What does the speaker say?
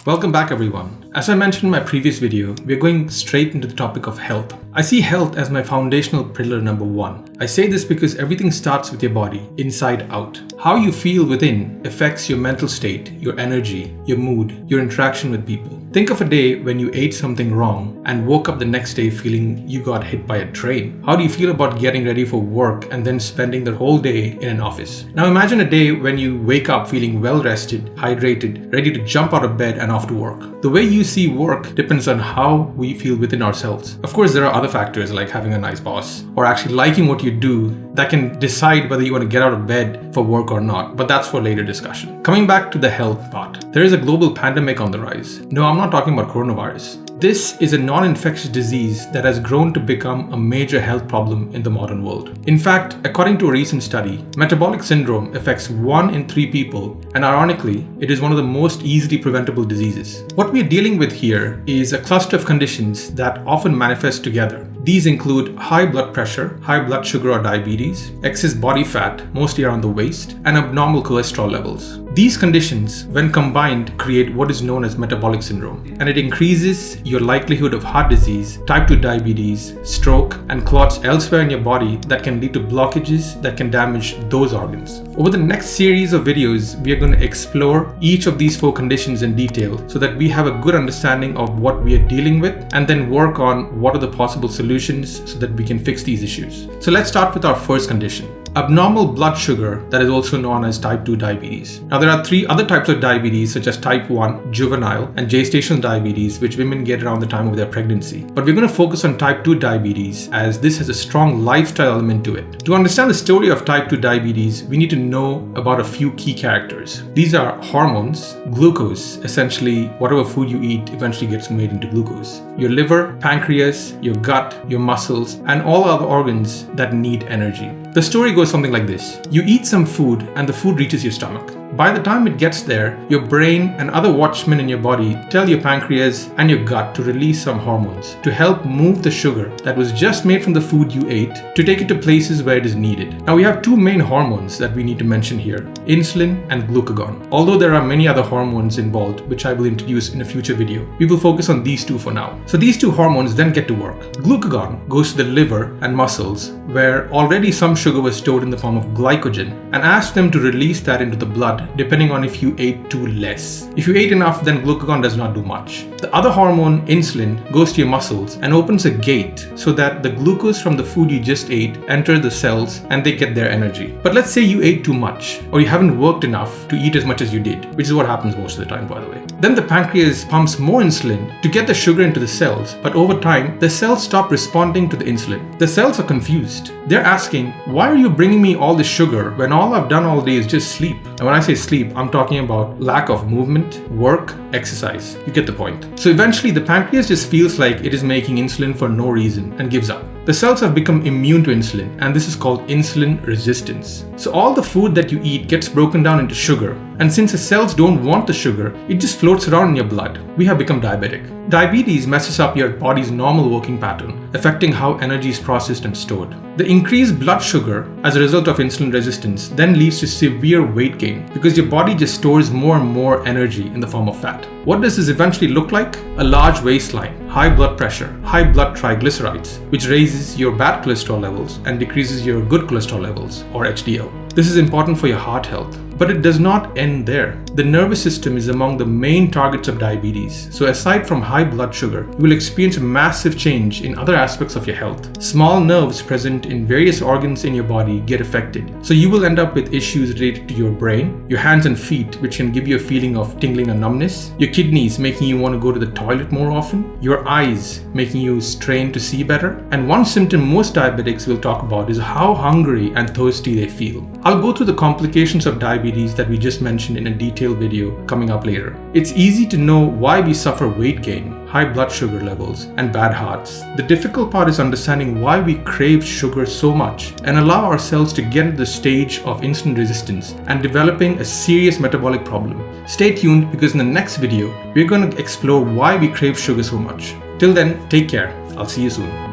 Welcome back everyone. As I mentioned in my previous video, we're going straight into the topic of health. I see health as my foundational pillar number one. I say this because everything starts with your body, inside out. How you feel within affects your mental state, your energy, your mood, your interaction with people. Think of a day when you ate something wrong and woke up the next day feeling you got hit by a train. How do you feel about getting ready for work and then spending the whole day in an office? Now imagine a day when you wake up feeling well rested, hydrated, ready to jump out of bed and off to work. The way you see work depends on how we feel within ourselves. Of course, there are other factors like having a nice boss or actually liking what you do that can decide whether you want to get out of bed for work or not, but that's for later discussion. Coming back to the health part, there is a global pandemic on the rise. No, I'm not talking about coronavirus. This is a non-infectious disease that has grown to become a major health problem in the modern world. In fact, according to a recent study, metabolic syndrome affects 1 in 3 people, and ironically, it is one of the most easily preventable diseases. What we are dealing with here is a cluster of conditions that often manifest together. These include high blood pressure, high blood sugar or diabetes, excess body fat, mostly around the waist, and abnormal cholesterol levels. These conditions, when combined, create what is known as metabolic syndrome, and it increases your likelihood of heart disease, type 2 diabetes, stroke, and clots elsewhere in your body that can lead to blockages that can damage those organs. Over the next series of videos, we are going to explore each of these 4 conditions in detail so that we have a good understanding of what we are dealing with and then work on what are the possible solutions so that we can fix these issues. So let's start with our first condition. Abnormal blood sugar, that is also known as type 2 diabetes. Now there are 3 other types of diabetes such as type 1, juvenile, and gestational diabetes, which women get around the time of their pregnancy. But we're going to focus on type 2 diabetes as this has a strong lifestyle element to it. To understand the story of type 2 diabetes, we need to know about a few key characters. These are hormones, glucose, essentially whatever food you eat eventually gets made into glucose, your liver, pancreas, your gut, your muscles, and all other organs that need energy. The story goes something like this. You eat some food and the food reaches your stomach. By the time it gets there, your brain and other watchmen in your body tell your pancreas and your gut to release some hormones to help move the sugar that was just made from the food you ate to take it to places where it is needed. Now we have 2 main hormones that we need to mention here, insulin and glucagon. Although there are many other hormones involved, which I will introduce in a future video, we will focus on these 2 for now. So these 2 hormones then get to work. Glucagon goes to the liver and muscles where already some sugar was stored in the form of glycogen and asks them to release that into the blood depending on if you ate too less. If you ate enough, then glucagon does not do much. The other hormone, insulin, goes to your muscles and opens a gate so that the glucose from the food you just ate enter the cells and they get their energy. But let's say you ate too much or you haven't worked enough to eat as much as you did, which is what happens most of the time, by the way. Then the pancreas pumps more insulin to get the sugar into the cells, but over time, the cells stop responding to the insulin. The cells are confused. They're asking, why are you bringing me all this sugar when all I've done all day is just sleep? And when I say sleep, I'm talking about lack of movement, work, exercise. You get the point. So eventually the pancreas just feels like it is making insulin for no reason and gives up. The cells have become immune to insulin, and this is called insulin resistance. So all the food that you eat gets broken down into sugar, and since the cells don't want the sugar, it just floats around in your blood. We have become diabetic. Diabetes messes up your body's normal working pattern, affecting how energy is processed and stored. The increased blood sugar as a result of insulin resistance then leads to severe weight gain because your body just stores more and more energy in the form of fat. What does this eventually look like? A large waistline, high blood pressure, high blood triglycerides, which raises your bad cholesterol levels and decreases your good cholesterol levels, or HDL. This is important for your heart health. But it does not end there. The nervous system is among the main targets of diabetes. So aside from high blood sugar, you will experience a massive change in other aspects of your health. Small nerves present in various organs in your body get affected. So you will end up with issues related to your brain, your hands and feet, which can give you a feeling of tingling or numbness, your kidneys making you want to go to the toilet more often, your eyes making you strain to see better. And one symptom most diabetics will talk about is how hungry and thirsty they feel. I'll go through the complications of diabetes that we just mentioned in a detailed video coming up later. It's easy to know why we suffer weight gain, high blood sugar levels, and bad hearts. The difficult part is understanding why we crave sugar so much and allow ourselves to get to the stage of insulin resistance and developing a serious metabolic problem. Stay tuned because in the next video, we're going to explore why we crave sugar so much. Till then, take care. I'll see you soon.